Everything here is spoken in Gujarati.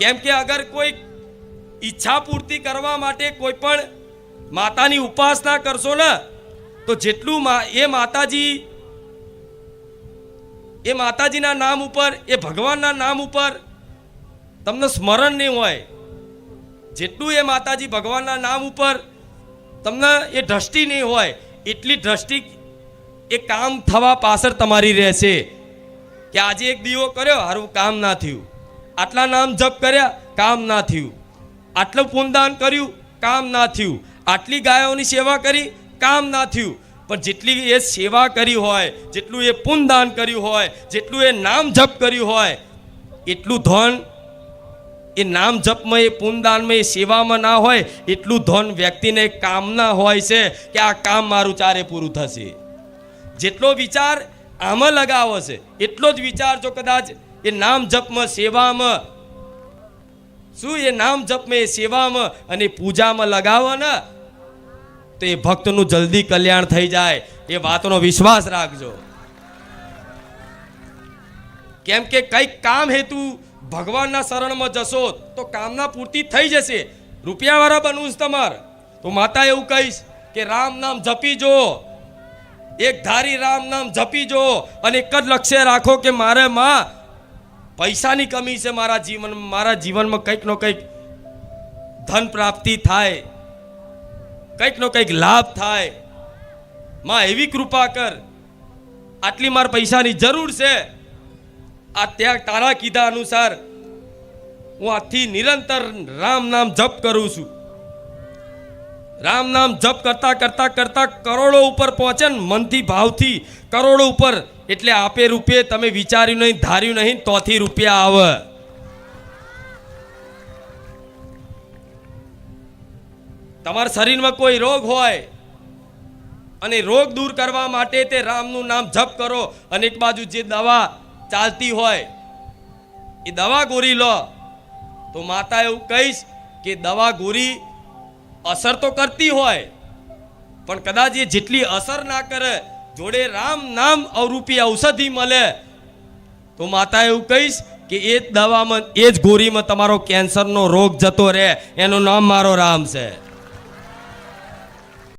કેમ કે અગર કોઈ ઈચ્છા પૂર્તિ કરવા માટે કોઈ પણ માતાની ઉપાસના કરશો ને તો જેટલું એ માતાજીના નામ ઉપર, એ ભગવાનના નામ ઉપર તમને સ્મરણ નહીં હોય, જેટલું એ માતાજી ભગવાનના નામ ઉપર તમને એ દ્રષ્ટિ નહીં હોય, એટલી દ્રષ્ટિ એ કામ થવા પાછળ તમારી રહેશે. કે આજે એક દીવો કર્યો, હારું કામ ના થયું, આટલા નામ જપ કર્યા, કામ ના થયું, આટલું પુણ્યદાન કર્યું, કામ ના થયું, આટલી ગાયોની સેવા કરી, કામ ના થયું. પણ જેટલી એ સેવા કરી હોય, જેટલું એ પુણ્યદાન કર્યું હોય, જેટલું એ નામ જપ કર્યું હોય, એટલું ધન એ નામ જપમાં, એ પુણ્યદાનમાં, એ સેવામાં ના હોય, એટલું ધન વ્યક્તિને કામના હોય છે કે આ કામ મારું ચારે પૂરું થશે. જેટલો વિચાર આમાં લગાવો છે એટલો જ વિચાર જો કદાચ એ નામ જપમાં, સેવામાં, શું એ નામ જપમાં, એ સેવામાં અને પૂજામાં લગાવો ને તો એ ભક્તનું જલ્દી કલ્યાણ થઈ જાય. એ વાતનો વિશ્વાસ રાખજો. કેમ કે કંઈક કામ હેતુ ભગવાનના શરણમાં જશો તો કામના પૂર્તિ થઈ જશે. રૂપિયાવાળા બનવું છે તમારે તો માતા એવું કહીશ કે રામ નામ જપી જો, એક ધારી રામ નામ જપી જો અને એક જ લક્ષ્ય રાખો કે મારે માં પૈસાની કમી છે, મારા જીવનમાં કંઈક નો કંઈક ધન પ્રાપ્તિ થાય, કંઈક નો કંઈક લાભ થાય. માં એવી કૃપા કર, આટલી મારે પૈસાની જરૂર છે, આ ત્યાં તારા કીધા અનુસાર હું આજથી નિરંતર રામ નામ જપ કરું છું. રામ નામ જપ કરતા કરતા કરતા કરોડો ઉપર પહોંચે ને, મનથી ભાવથી કરોડો ઉપર. એટલે આપે રૂપિયે તમે વિચાર્યું નહીં, ધાર્યું નહીં, તોથી રૂપિયા આવે. તમારા શરીરમાં કોઈ રોગ હોય અને રોગ દૂર કરવા માટે તે રામનું નામ જપ કરો, અને એક બાજુ જે દવા ચાલતી હોય એ દવા ગોરી લો, તો માતા એવું કહીશ કે દવા ગોરી અસર તો કરતી હોય પણ કદાચ એ જેટલી અસર ના કરે, જોડે રામ નામ અવરૂપી ઔષધિ મળે તો માતા એવું કહીશ કે એ જ દવામાં, એ જ ગોરીમાં તમારો કેન્સરનો રોગ જતો રહે. એનું નામ મારો રામ છે.